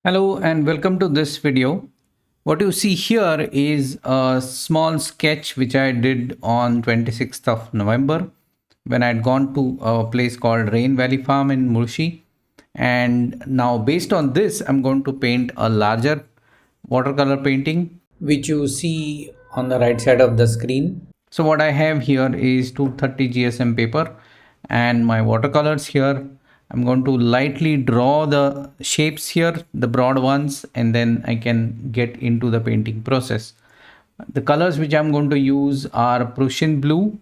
Hello and welcome to this video. What you see here is a small sketch which I did on 26th of November when I had gone to a place called Rain Valley Farm in Murshi. And now based on this, I'm going to paint a larger watercolor painting which you see on the right side of the screen. So what I have here is 230 GSM paper and my watercolors here. I'm going to lightly draw the shapes here, the broad ones, and then I can get into the painting process. The colors which I'm going to use are Prussian blue,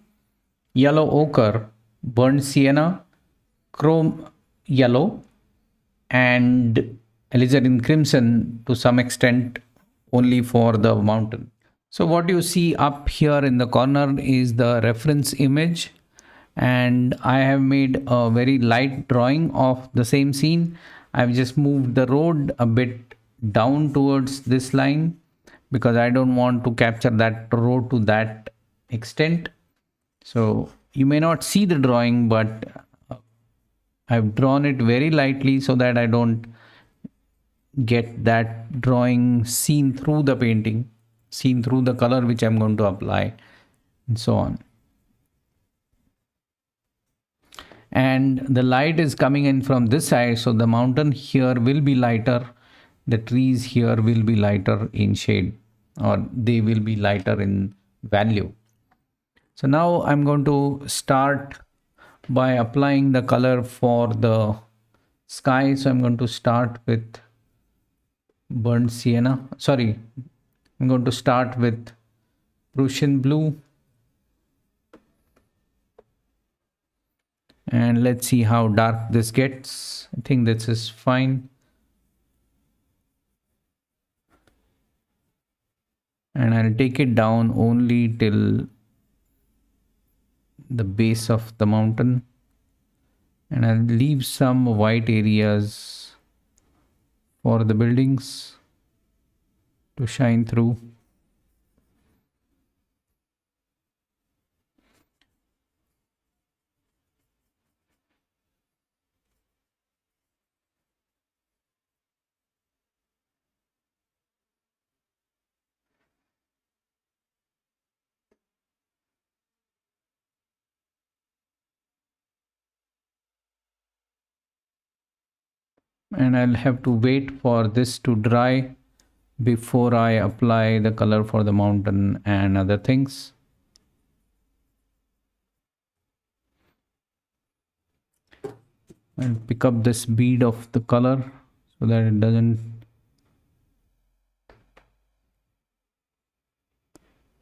yellow ochre, burnt sienna, chrome yellow, and alizarin crimson to some extent only for the mountain. So what you see up here in the corner is the reference image, and I have made a very light drawing of the same scene. I've just moved the road a bit down towards this line because I don't want to capture that road to that extent. So you may not see the drawing, but I've drawn it very lightly so that I don't get that drawing seen through the painting, seen through the color which I'm going to apply, and so on. And the light is coming in from this side, so the mountain here will be lighter, the trees here will be lighter in shade, or they will be lighter in value. So now I'm going to start by applying the color for the sky. So I'm going to start with burnt sienna, sorry, I'm going to start with Prussian blue, and let's see how dark this gets. I think this is fine, and I'll take it down only till the base of the mountain, and I'll leave some white areas for the buildings to shine through. And I'll have to wait for this to dry before I apply the color for the mountain and other things. I'll pick up this bead of the color so that it doesn't,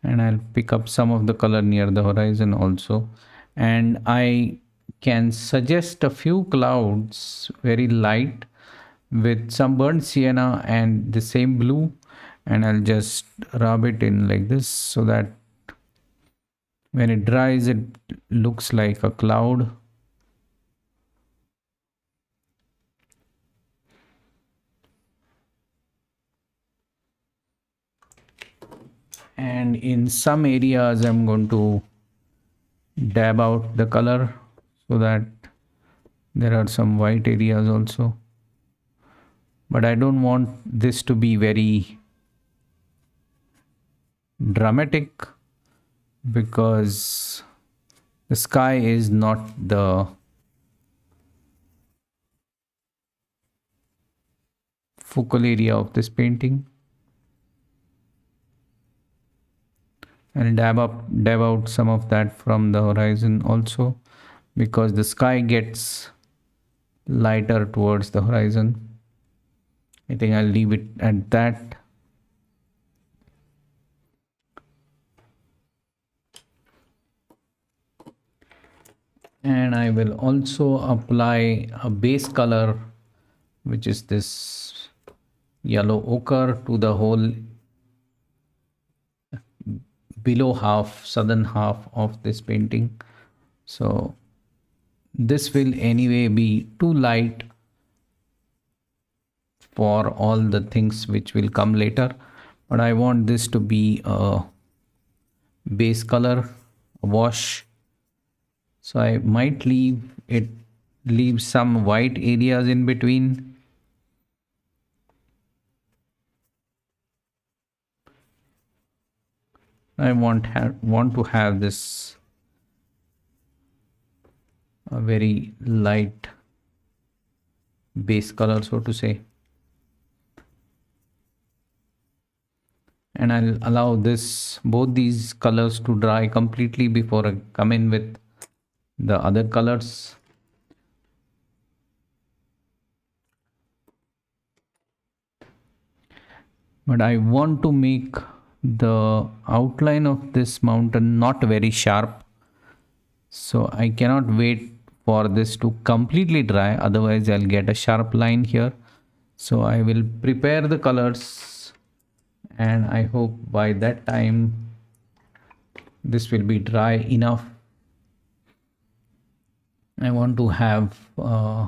and I'll pick up some of the color near the horizon also, and I can suggest a few clouds very light with some burnt sienna and the same blue, and I'll just rub it in like this so that when it dries it looks like a cloud. And in some areas I'm going to dab out the color so that there are some white areas also, but I don't want this to be very dramatic because the sky is not the focal area of this painting. And dab out some of that from the horizon also, because the sky gets lighter towards the horizon. I think I'll leave it at that. And I will also apply a base color, which is this yellow ochre, to the whole below half, southern half of this painting. So this will anyway be too light for all the things which will come later, but I want this to be a base color, a wash. So I might leave some white areas in between, I want to have this a very light base color, so to say, and I'll allow this both these colors to dry completely before I come in with the other colors. But I want to make the outline of this mountain not very sharp, so I cannot wait for this to completely dry, otherwise I'll get a sharp line here. So I will prepare the colors, and I hope by that time this will be dry enough. I want to have a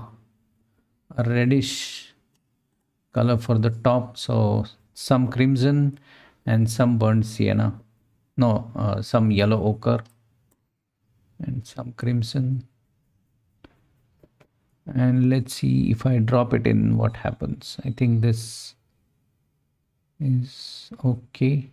reddish color for the top, so some crimson and some burnt sienna, no, some yellow ochre and some crimson. And let's see if I drop it in, what happens. I think this is okay.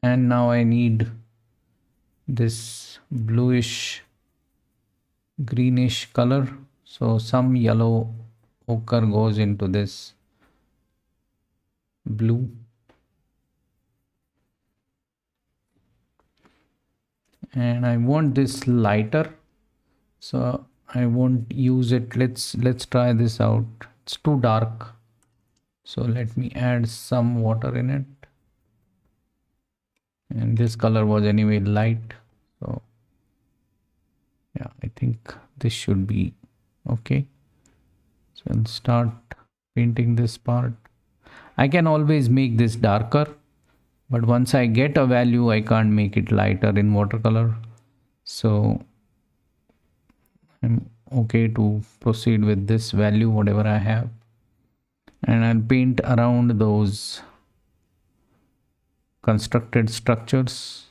And now I need this bluish greenish color, so some yellow ochre goes into this blue, and I want this lighter, so I won't use it. Let's try this out. It's too dark, so let me add some water in it, and this color was anyway light, so yeah, I think this should be okay. So I'll start painting this part. I can always make this darker, but once I get a value I can't make it lighter in watercolor, so I'm okay to proceed with this value whatever I have, and I'll paint around those constructed structures.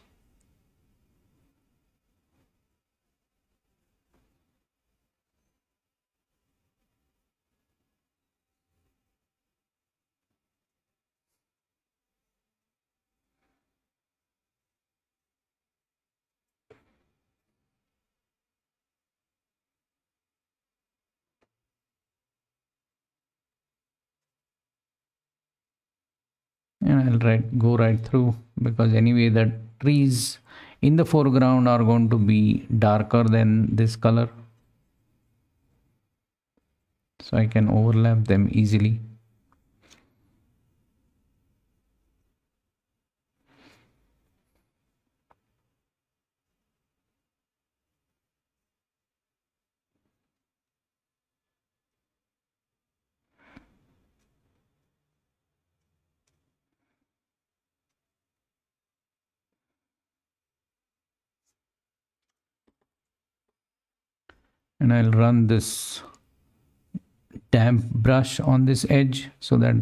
And I'll go right through, because anyway the trees in the foreground are going to be darker than this color, so I can overlap them easily. And I'll run this damp brush on this edge so that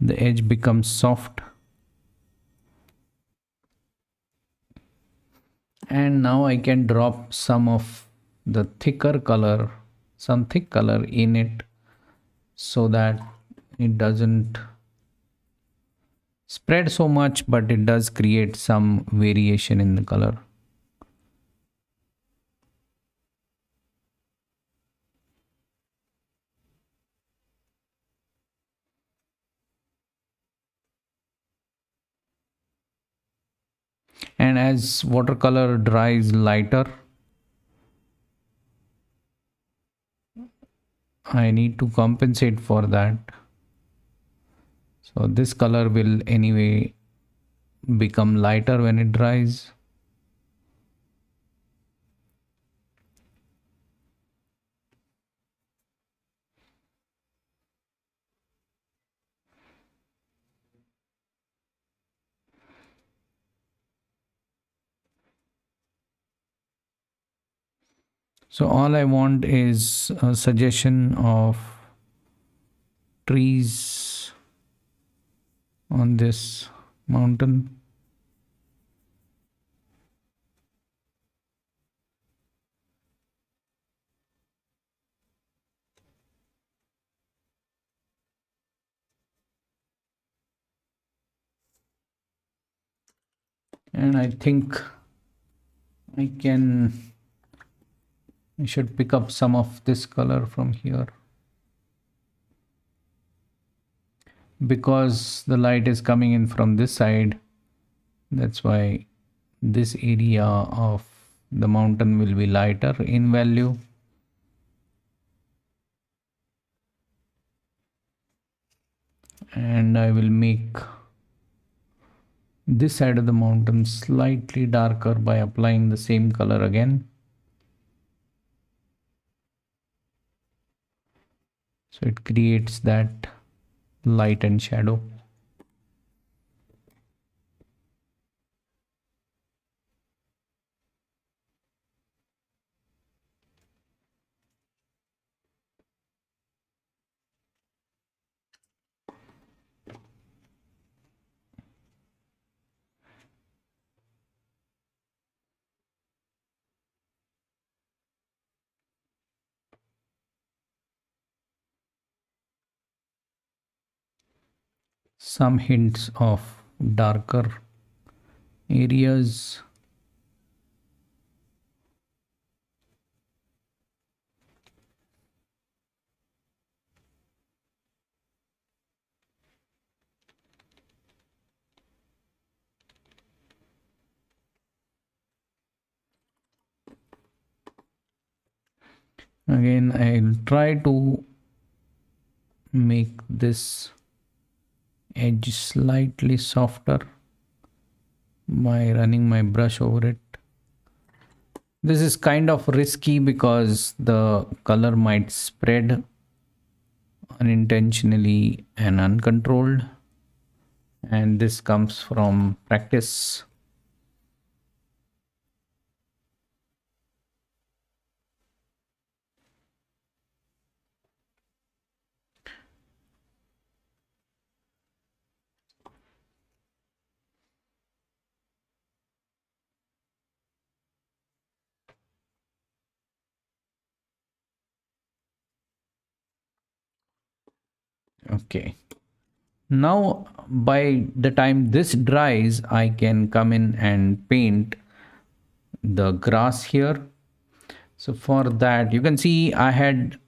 the edge becomes soft. And now I can drop some of the thicker color, some thick color in it, so that it doesn't spread so much, but it does create some variation in the color. And as watercolor dries lighter, I need to compensate for that. So this color will anyway become lighter when it dries. So all I want is a suggestion of trees on this mountain. And I think I should pick up some of this color from here, because the light is coming in from this side. That's why this area of the mountain will be lighter in value. And I will make this side of the mountain slightly darker by applying the same color again. So it creates that light and shadow. Some hints of darker areas. Again, I'll try to make this edge slightly softer by running my brush over it. This is kind of risky because the color might spread unintentionally and uncontrolled, and this comes from practice. Okay, now by the time this dries, I can come in and paint the grass here. So for that, you can see I had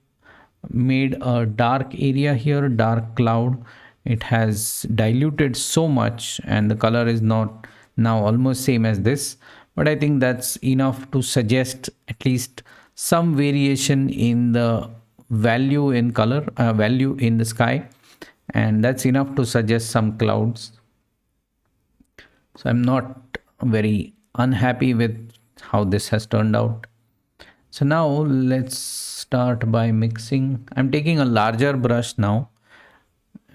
made a dark area here, dark cloud. It has diluted so much and the color is not now almost same as this, but I think that's enough to suggest at least some variation in the value in color, value in the sky, and that's enough to suggest some clouds. So I'm not very unhappy with how this has turned out. So now let's start by mixing. I'm taking a larger brush now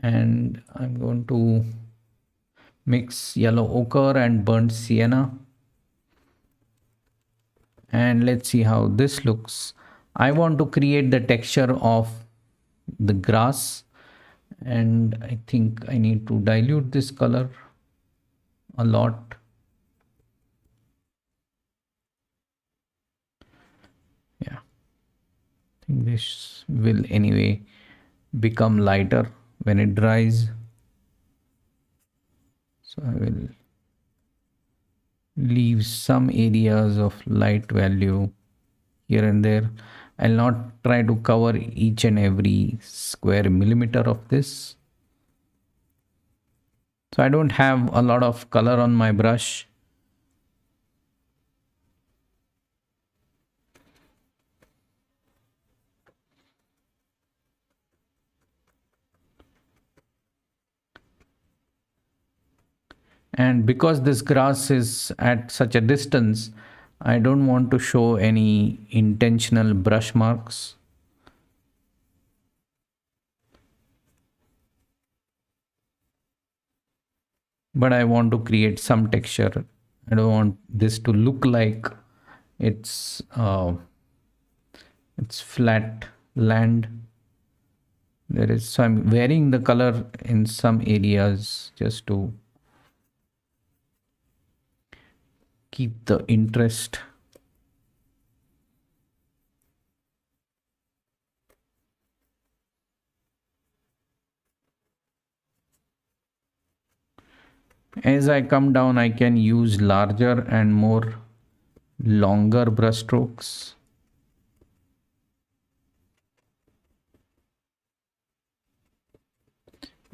and I'm going to mix yellow ochre and burnt sienna. And let's see how this looks. I want to create the texture of the grass, and I think I need to dilute this color a lot. Yeah, I think this will anyway become lighter when it dries. So I will leave some areas of light value here and there. I'll not try to cover each and every square millimeter of this. So I don't have a lot of color on my brush. And because this grass is at such a distance, I don't want to show any intentional brush marks. But I want to create some texture. I don't want this to look like it's flat land. There is, so I'm varying the color in some areas just to keep the interest. As I come down, I can use larger and more longer brush strokes.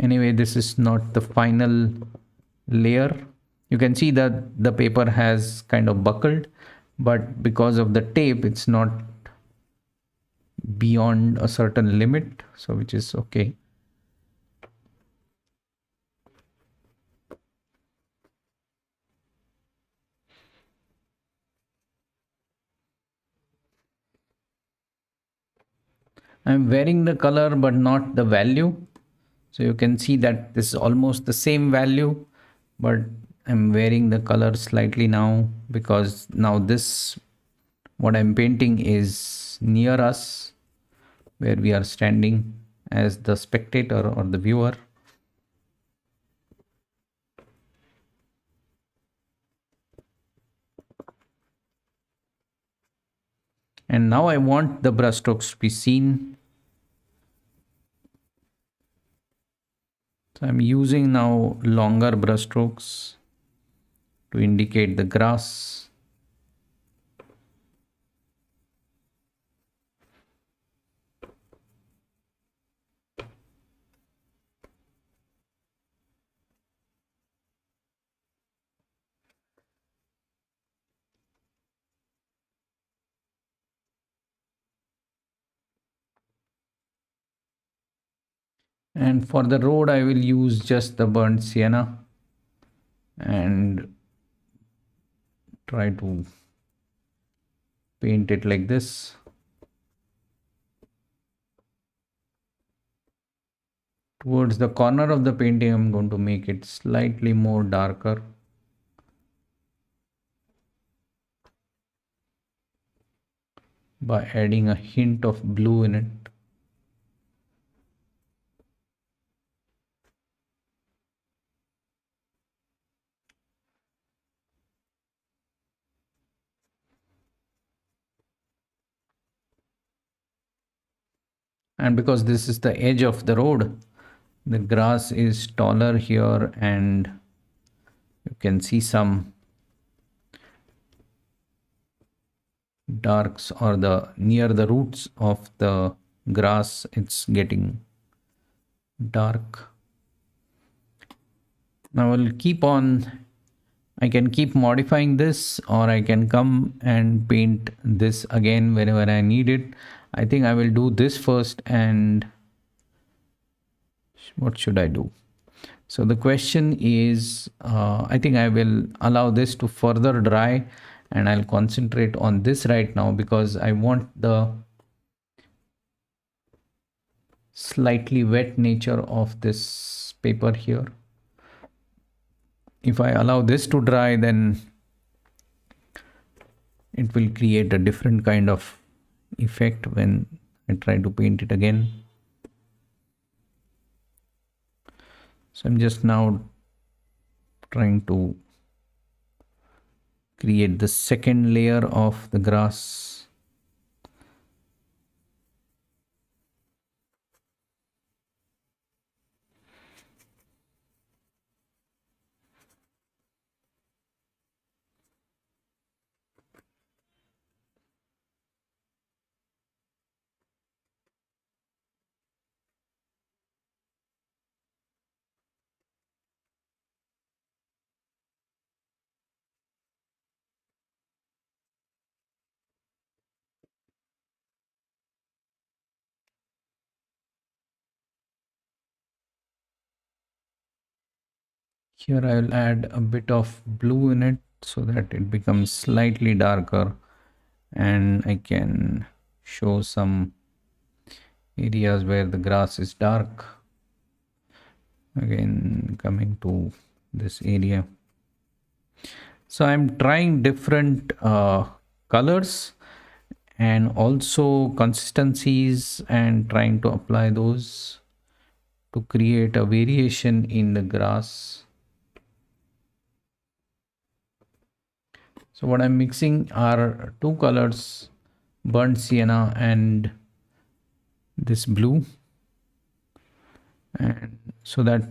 Anyway, this is not the final layer. You can see that the paper has kind of buckled, but because of the tape, it's not beyond a certain limit, so which is okay. I'm varying the color but not the value. So you can see that this is almost the same value, but I'm varying the color slightly now because now this, what I'm painting is near us, where we are standing as the spectator or the viewer. And now I want the brush strokes to be seen. So I'm using now longer brush strokes to indicate the grass. And for the road, I will use just the burnt sienna and try to paint it like this. Towards the corner of the painting, I'm going to make it slightly more darker. By adding a hint of blue in it. And because this is the edge of the road, the grass is taller here and you can see some darks or the near the roots of the grass, it's getting dark. Now I'll keep on, I can keep modifying this, or I can come and paint this again whenever I need it. I think I will do this first. And what should I do? So the question is, I think I will allow this to further dry and I'll concentrate on this right now because I want the slightly wet nature of this paper here. If I allow this to dry, then it will create a different kind of effect when I try to paint it again. So I'm just now trying to create the second layer of the grass. Here I will add a bit of blue in it so that it becomes slightly darker and I can show some areas where the grass is dark. Again, coming to this area. So I'm trying different colors and also consistencies and trying to apply those. to create a variation in the grass. So what I'm mixing are two colors, burnt sienna and this blue, and so that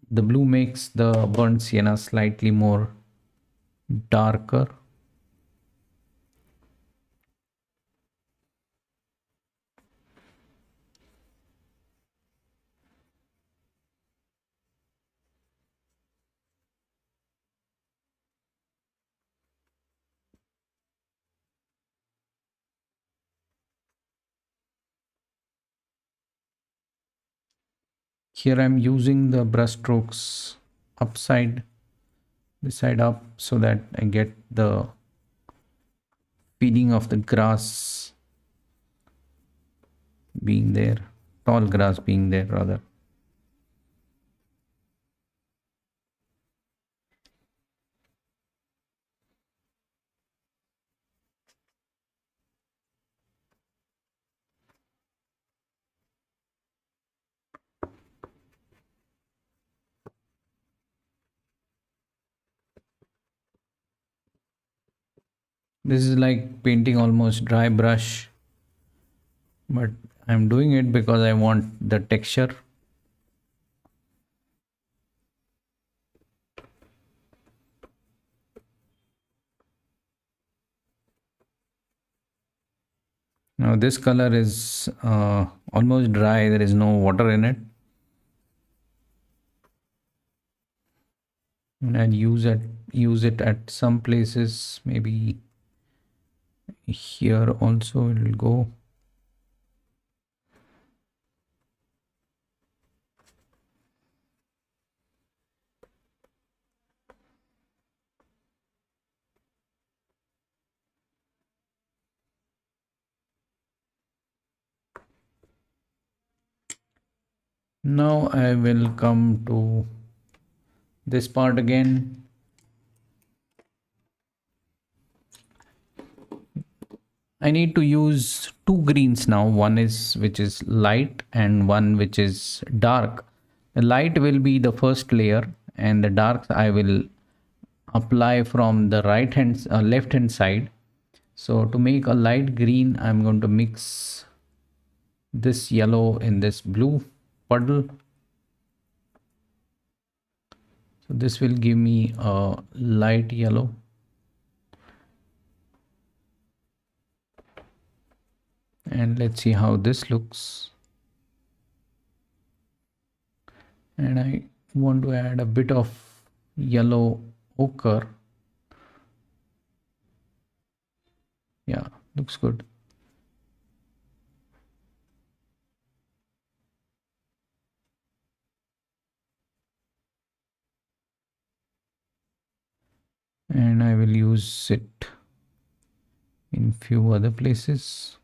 the blue makes the burnt sienna slightly more darker. Here I'm using the brush strokes upside, this side up, so that I get the feeling of the grass being there, tall grass being there rather. This is like painting almost dry brush, but I'm doing it because I want the texture. Now this color is almost dry, there is no water in it. And I'll use it at some places, maybe here also it will go. Now I will come to this part again. I need to use two greens now. One is which is light and one which is dark. The light will be the first layer and the dark I will apply from the left hand side. So to make a light green, I'm going to mix this yellow in this blue puddle. So this will give me a light yellow. And let's see how this looks. And I want to add a bit of yellow ochre. Yeah, looks good. And I will use it in few other places.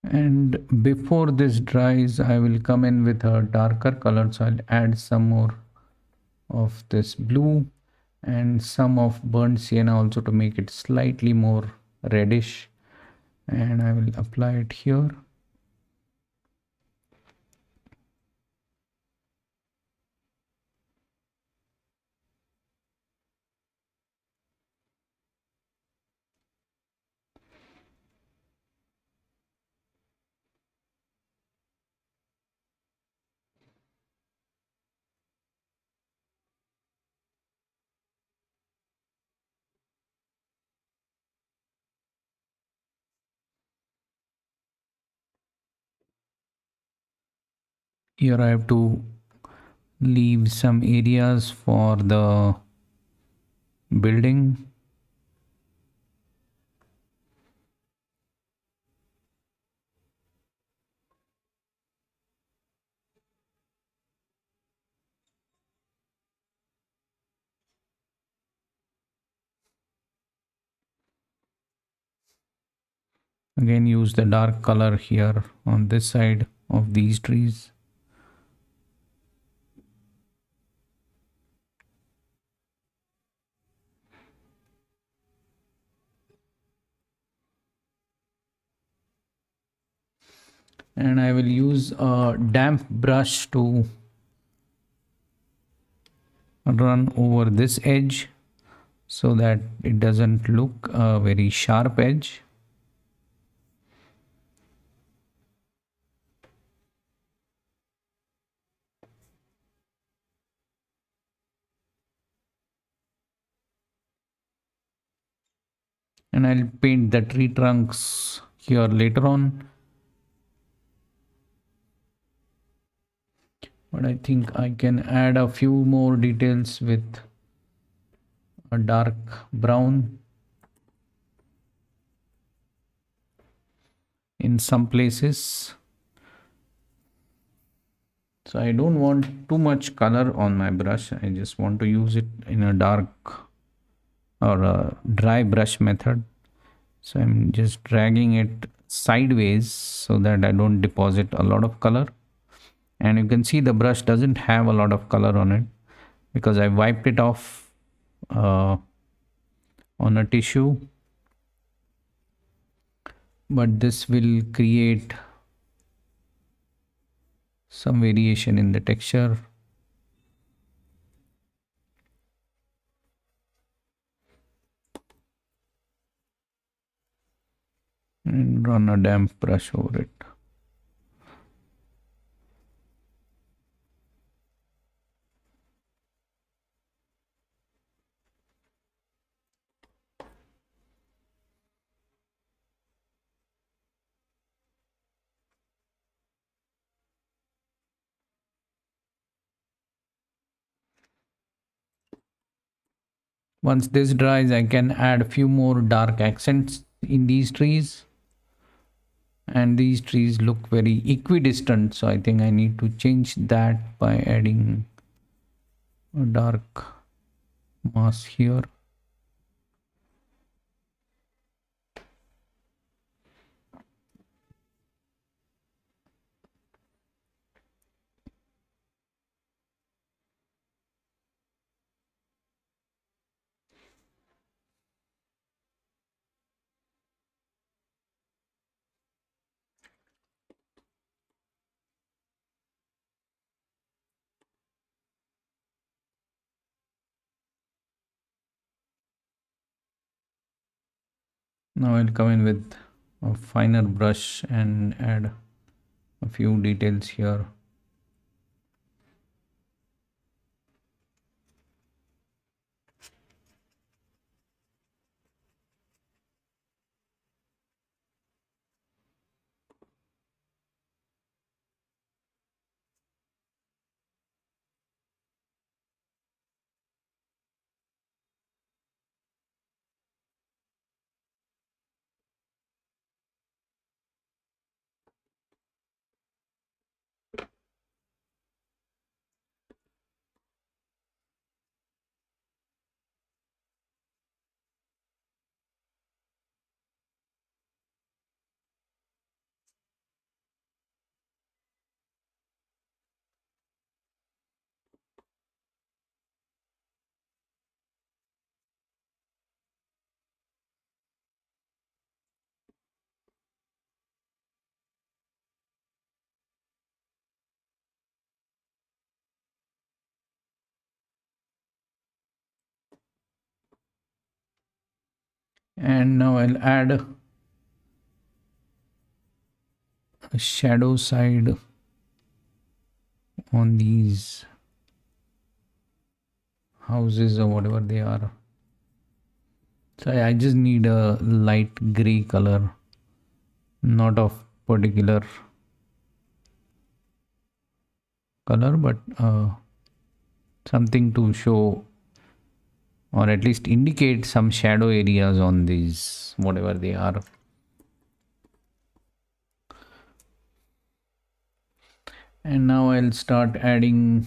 And before this dries, I will come in with a darker color. So I'll add some more of this blue and some of burnt sienna also to make it slightly more reddish. And I will apply it here. Here I have to leave some areas for the building. Again, use the dark color here on this side of these trees. And I will use a damp brush to run over this edge so that it doesn't look a very sharp edge. And I'll paint the tree trunks here later on. But I think I can add a few more details with a dark brown in some places. So I don't want too much color on my brush. I just want to use it in a dark or a dry brush method. So I'm just dragging it sideways so that I don't deposit a lot of color. And you can see the brush doesn't have a lot of color on it because I wiped it off on a tissue. But this will create some variation in the texture. And run a damp brush over it. Once this dries, I can add a few more dark accents in these trees. And these trees look very equidistant, so I think I need to change that by adding a dark mask here. Now I'll come in with a finer brush and add a few details here. And now I'll add a shadow side on these houses or whatever they are. So I just need a light gray color, not of particular color, but something to show or at least indicate some shadow areas on these, whatever they are. And now I'll start adding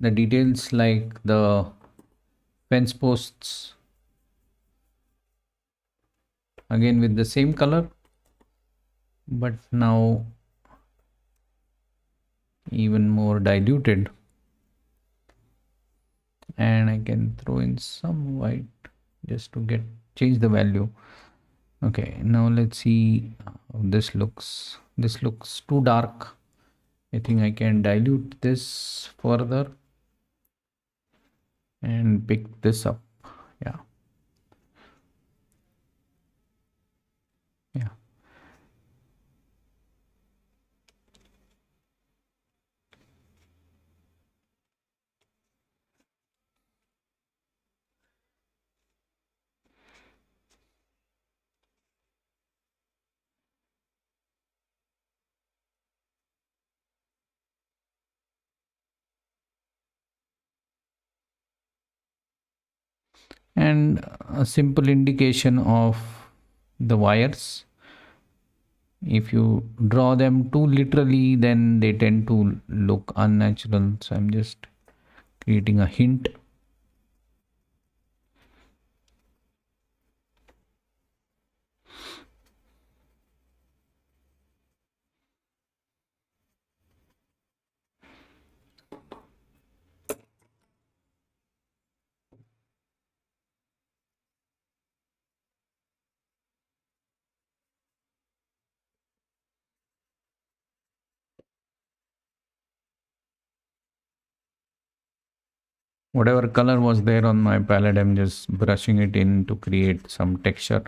the details like the fence posts, again with the same color. but now even more diluted, and I can throw in some white just to get change the value. Okay, now let's see how this looks. This looks too dark. I think I can dilute this further and pick this up. Yeah, yeah. And a simple indication of the wires. If you draw them too literally, then they tend to look unnatural. So I'm just creating a hint. Whatever color was there on my palette, I'm just brushing it in to create some texture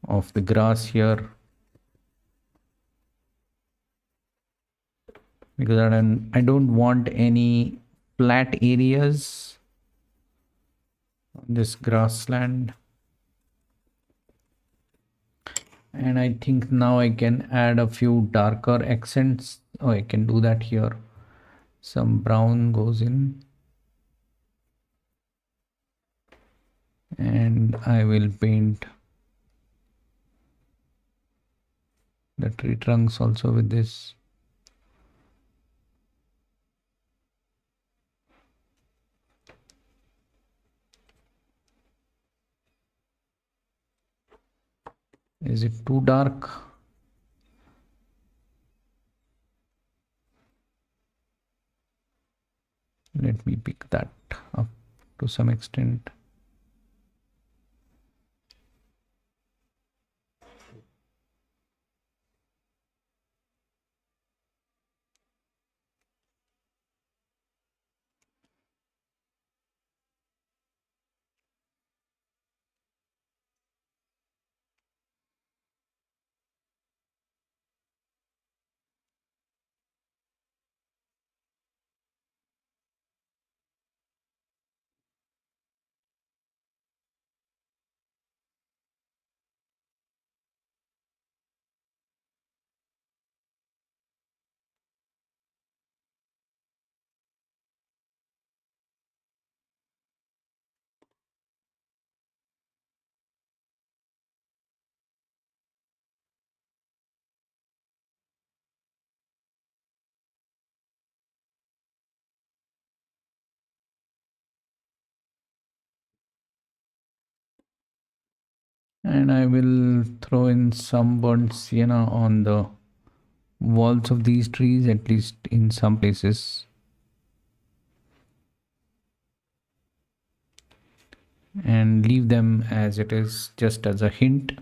of the grass here, because I don't want any flat areas on this grassland. And I think now I can add a few darker accents. Oh, I can do that here. Some brown goes in, and I will paint the tree trunks also with this. Is it too dark? Let me pick that up to some extent. And I will throw in some burnt sienna on the walls of these trees, at least in some places, and leave them as it is, just as a hint.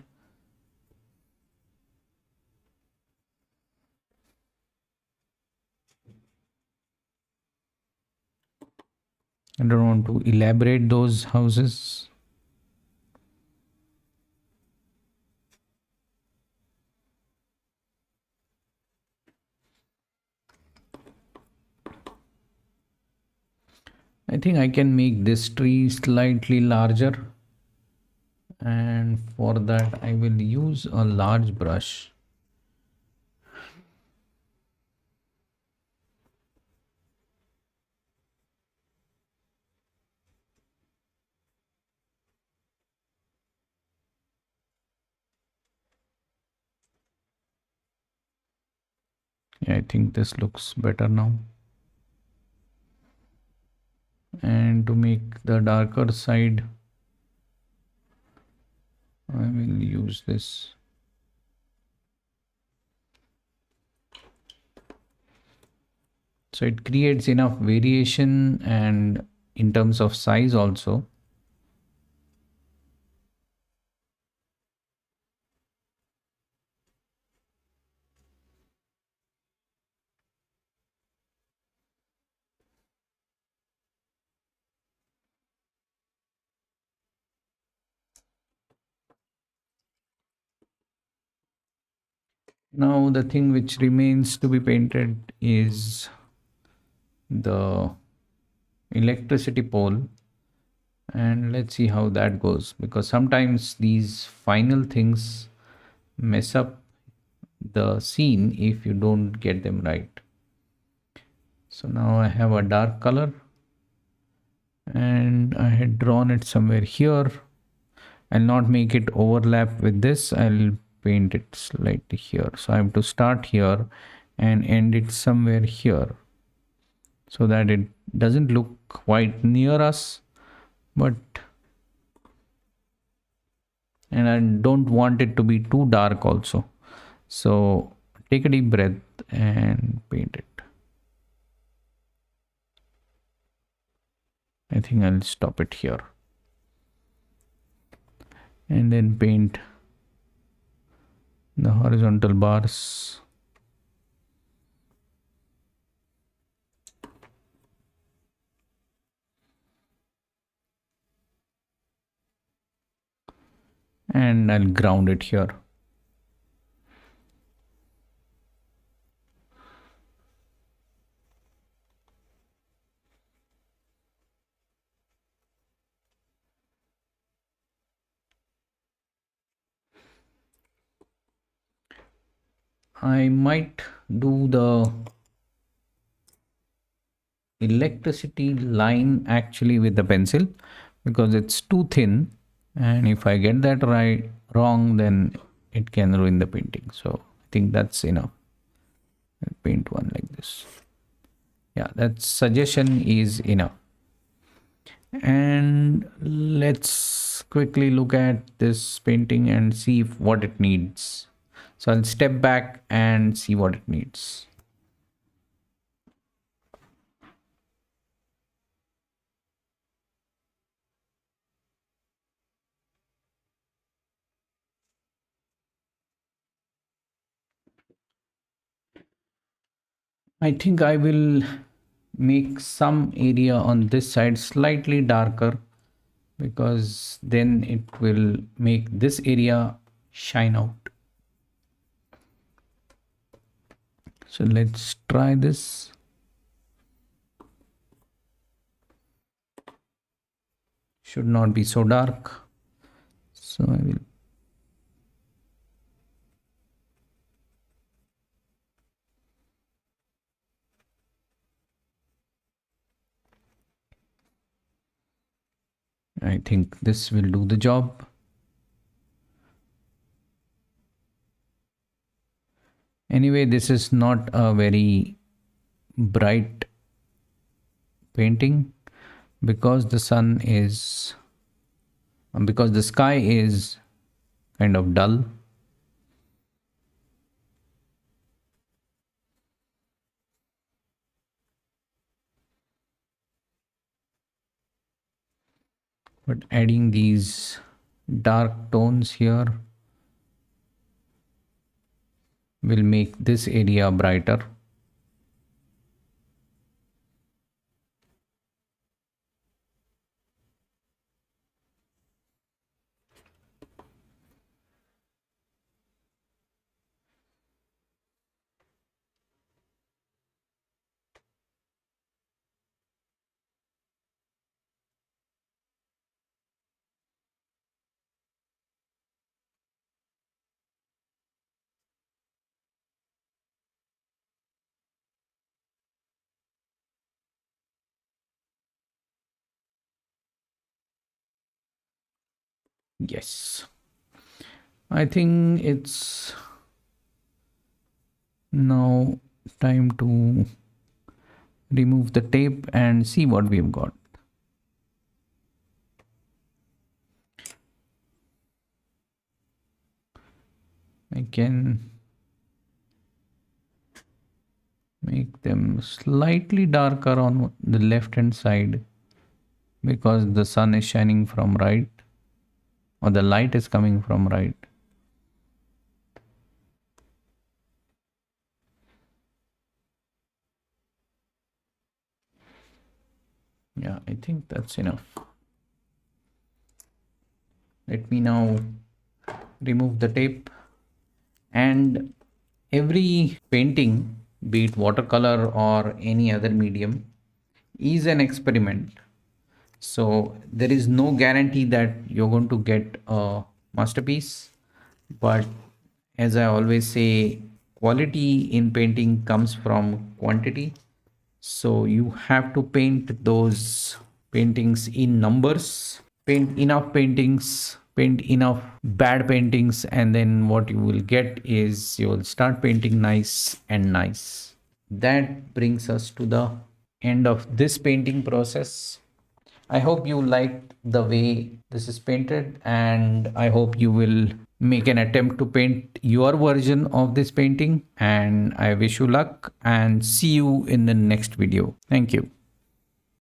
I don't want to elaborate those houses. I think I can make this tree slightly larger, and for that I will use a large brush. Yeah, I think this looks better now. And to make the darker side, I will use this. So it creates enough variation and in terms of size also. Now the thing which remains to be painted is the electricity pole, and let's see how that goes, because sometimes these final things mess up the scene if you don't get them right. So now I have a dark color and I had drawn it somewhere here. I'll not make it overlap with this. I'll paint it slightly here. So I have to start here and end it somewhere here so that it doesn't look quite near us, but and I don't want it to be too dark also. So take a deep breath and paint it. I think I'll stop it here and then paint the horizontal bars. And I'll ground it here. I might do the electricity line actually with the pencil because it's too thin, and if I get that right wrong then it can ruin the painting. So I think that's enough. I'll paint one like this. Yeah, that suggestion is enough. And let's quickly look at this painting and see what it needs. So I'll step back and see what it needs. I think I will make some area on this side slightly darker because then it will make this area shine out. So let's try this. Should not be so dark. So I will I think this will do the job. Anyway, this is not a very bright painting because the sun is because the sky is kind of dull. But adding these dark tones here will make this area brighter. Yes, I think it's now time to remove the tape and see what we've got. I can make them slightly darker on the left hand side because the sun is shining from right, or the light is coming from right. Yeah, I think that's enough. Let me now remove the tape. And every painting, be it watercolor or any other medium, is an experiment. So there is no guarantee that you're going to get a masterpiece. But as I always say, quality in painting comes from quantity. So you have to paint those paintings in numbers, paint enough paintings, paint enough bad paintings, and then what you will get is you will start painting nice and nice. That brings us to the end of this painting process. I hope you liked the way this is painted, and I hope you will make an attempt to paint your version of this painting. And I wish you luck and see you in the next video. Thank you.